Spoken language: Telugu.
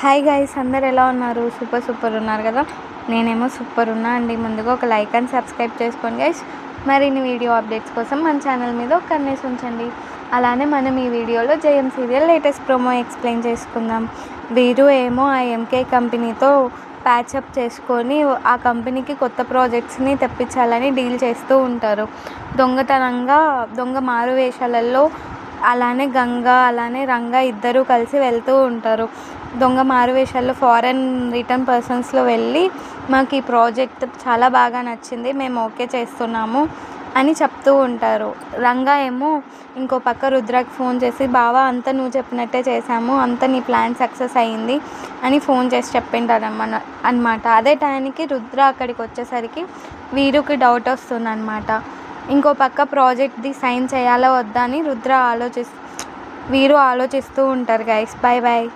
హాయ్ గైస్, అందరు ఎలా ఉన్నారు? సూపర్ ఉన్నారు కదా. నేనేమో సూపర్ ఉన్నా అండి. ముందుగా ఒక లైక్ అండ్ సబ్స్క్రైబ్ చేసుకోండి గైస్. మరిన్ని వీడియో అప్డేట్స్ కోసం మన ఛానల్ మీద ఒక కన్నేసి ఉంచండి. అలానే మనం ఈ వీడియోలో జయం సీరియల్ లేటెస్ట్ ప్రోమో ఎక్స్ప్లెయిన్ చేసుకుందాం. వీరు ఏమో ఆ ఎంకే కంపెనీతో ప్యాచప్ చేసుకొని ఆ కంపెనీకి కొత్త ప్రాజెక్ట్స్ని తెప్పించాలని డీల్ చేస్తూ ఉంటారు. దొంగతనంగా దొంగ మారు వేషాలలో అలానే గంగా అలానే రంగా ఇద్దరూ కలిసి వెళ్తూ ఉంటారు. దొంగ మారువేషాల్లో ఫారెన్ రిటర్న్ పర్సన్స్లో వెళ్ళి మాకు ఈ ప్రాజెక్ట్ చాలా బాగా నచ్చింది, మేము ఓకే చేస్తున్నాము అని చెప్తూ ఉంటారు. రంగా ఏమో ఇంకో పక్క రుద్రకి ఫోన్ చేసి, బావా అంతా నువ్వు చెప్పినట్టే చేశాము, అంతా నీ ప్లాన్ సక్సెస్ అయ్యింది అని ఫోన్ చేసి చెప్పింటారన్నమాట. అదే టైంకి రుద్ర అక్కడికి వచ్చేసరికి వీరుకి డౌట్ వస్తుందన్నమాట. ఇంకో పక్క ప్రాజెక్ట్ది సైన్ చేయాలా వద్దా అని వీరు ఆలోచిస్తూ ఉంటారు గైస్. Bye bye.